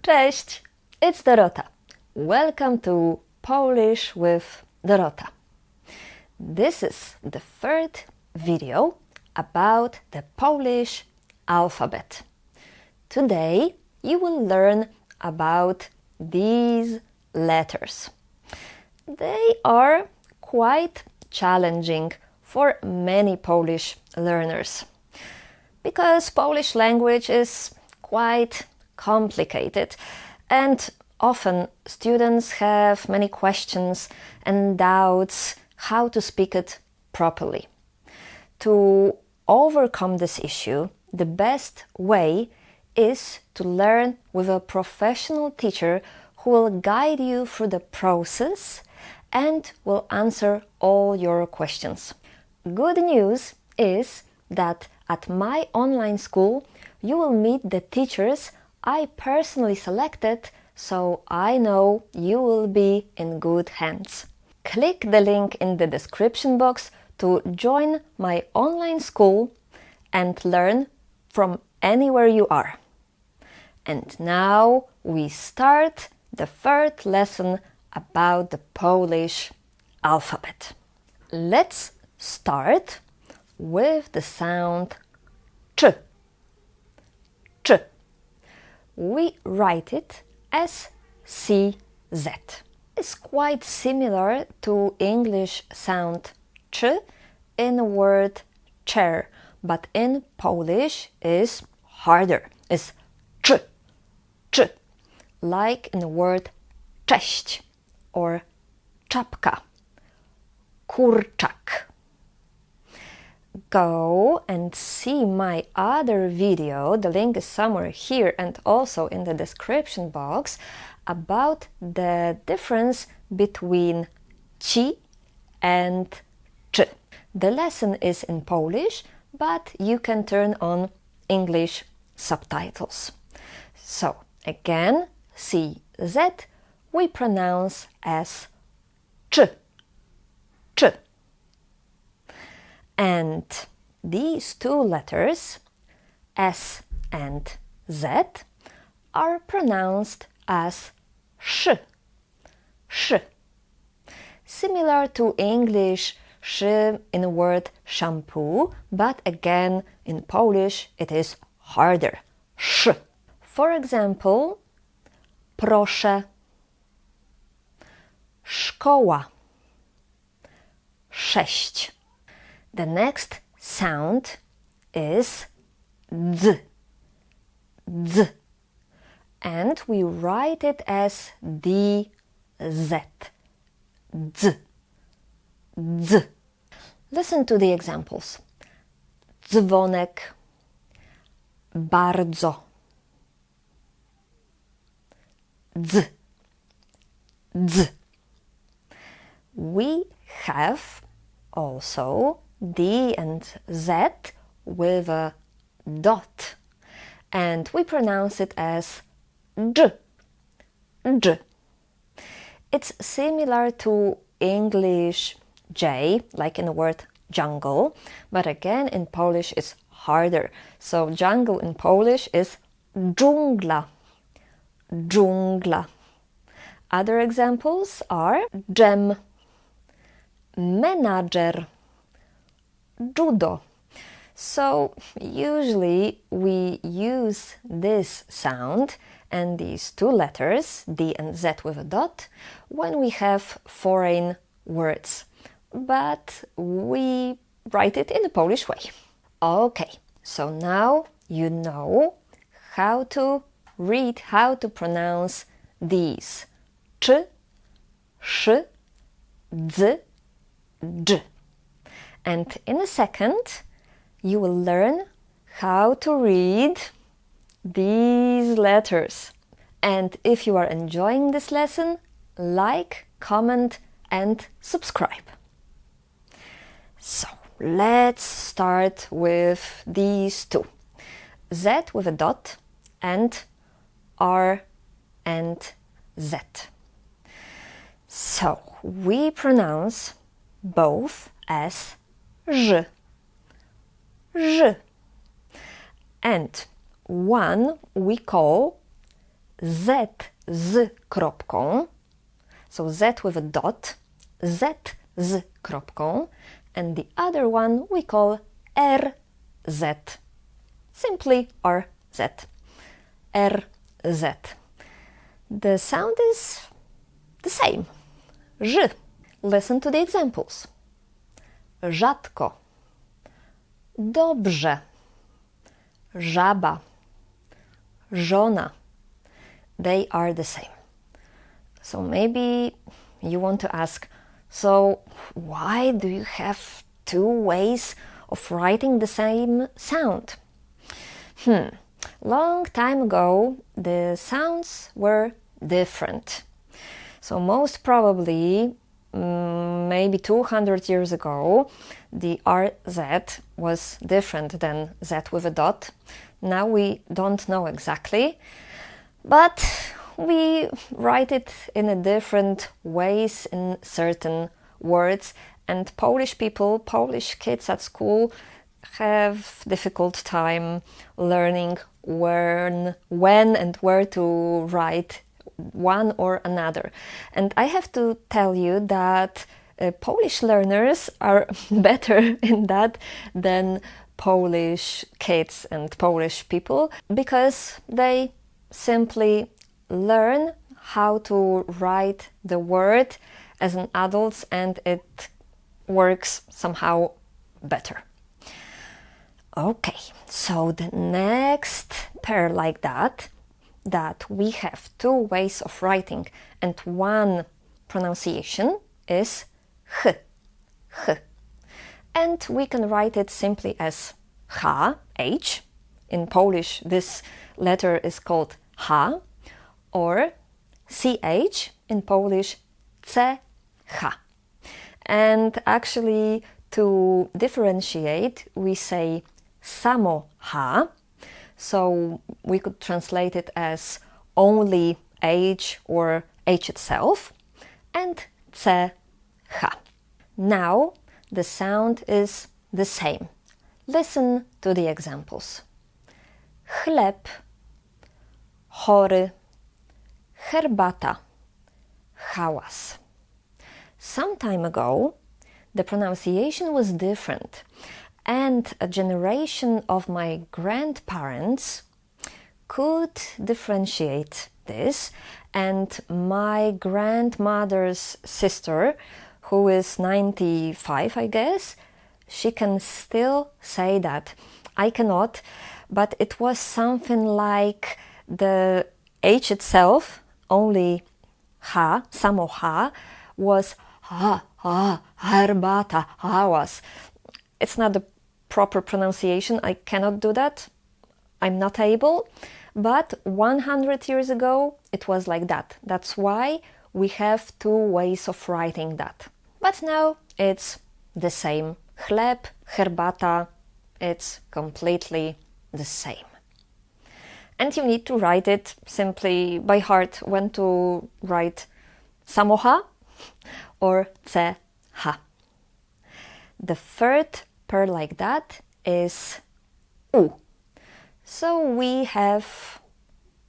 Cześć, it's Dorota. Welcome to Polish with Dorota. This is the third video about the Polish alphabet. Today you will learn about these letters. They are quite challenging for many Polish learners because Polish language is quite complicated and often students have many questions and doubts how to speak it properly. To overcome this issue, the best way is to learn with a professional teacher who will guide you through the process and will answer all your questions. Good news is that at my online school you will meet the teachers I personally selected, so I know you will be in good hands. Click the link in the description box to join my online school and learn from anywhere you are. And now we start the third lesson about the Polish alphabet. Let's start with the sound ch. Ch. We write it as CZ. It's quite similar to English sound ch in the word chair, but in Polish is harder. It's ch, ch, like in the word cześć or czapka, kurczak. Go and see my other video, the link is somewhere here and also in the description box, about the difference between ci and ch. The lesson is in Polish, but you can turn on English subtitles. So again, CZ we pronounce as ch, ch. And these two letters, S and Z, are pronounced as sz, sz. Similar to English sz in the word shampoo, but again in Polish it is harder, sz. For example, proszę, szkoła, sześć. The next sound is d, d, and we write it as dz, d, d. Listen to the examples. Dzwonek, bardzo, dz, dz. We have also D and Z with a dot, and we pronounce it as dż, dż. It's similar to English J, like in the word jungle, but again in Polish it's harder. So jungle in Polish is dżungla, dżungla. Other examples are dżem, menadżer, judo. So usually we use this sound and these two letters, D and Z with a dot, when we have foreign words. But we write it in the Polish way. Okay, so now you know how to read, how to pronounce these ch, sz, dz, dż. And in a second, you will learn how to read these letters. And if you are enjoying this lesson, like, comment and subscribe. So let's start with these two. Z with a dot and R and Z. So we pronounce both as ż, ż. And one we call Z z kropką, so Z with a dot, Z z kropką, and the other one we call RZ, simply RZ, RZ. The sound is the same, Ż. Listen to the examples. Rzadko, dobrze, żaba, żona. They are the same. So maybe you want to ask, so why do you have two ways of writing the same sound? Long time ago, the sounds were different. So most probably, maybe 200 years ago, the RZ was different than Z with a dot. Now we don't know exactly, but we write it in a different ways in certain words, and Polish people, Polish kids at school have difficult time learning when and where to write one or another. And I have to tell you that Polish learners are better in that than Polish kids and Polish people, because they simply learn how to write the word as an adult, and it works somehow better. Okay, so the next pair like that we have two ways of writing and one pronunciation is h, h. And we can write it simply as h, h. In Polish, this letter is called h, or ch, in Polish, ch. And actually, to differentiate, we say samo h, so we could translate it as only h or h itself, and ch. Now the sound is the same. Listen to the examples. Chleb, chory, herbata, hałas. Some time ago, the pronunciation was different, and a generation of my grandparents could differentiate this, and my grandmother's sister, who is 95, I guess, she can still say that. I cannot, but it was something like the H itself, only ha, samo ha, was herbata, hałas. It's not the proper pronunciation, I cannot do that, I'm not able, but 100 years ago it was like that. That's why we have two ways of writing that. But now it's the same. Chleb, herbata, it's completely the same. And you need to write it simply by heart when to write samoha or ch. The third pair like that is u. So we have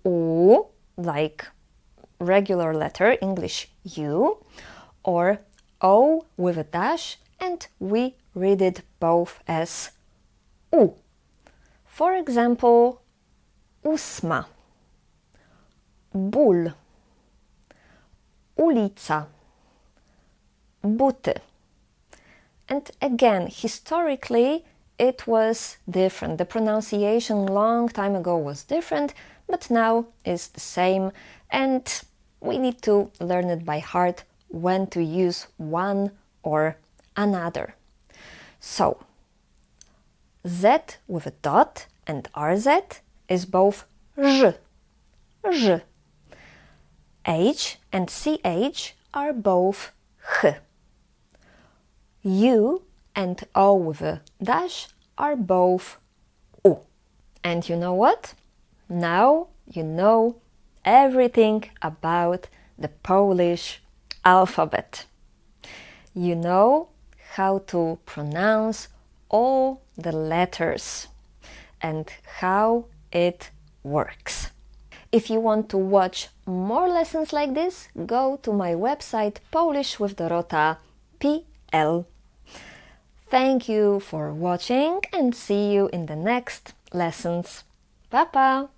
u, like regular letter, English U, or O with a dash, and we read it both as u. For example, ósma, ból, ulica, buty. And again, historically, it was different. The pronunciation long time ago was different, but now is the same, and we need to learn it by heart when to use one or another. So, Z with a dot and RZ is both ż, ż. H and CH are both h. U and O with a dash are both u. And you know what? Now you know everything about the Polish alphabet. You know how to pronounce all the letters and how it works. If you want to watch more lessons like this, go to my website polishwithdorota.pl. Thank you for watching and see you in the next lessons. Pa pa!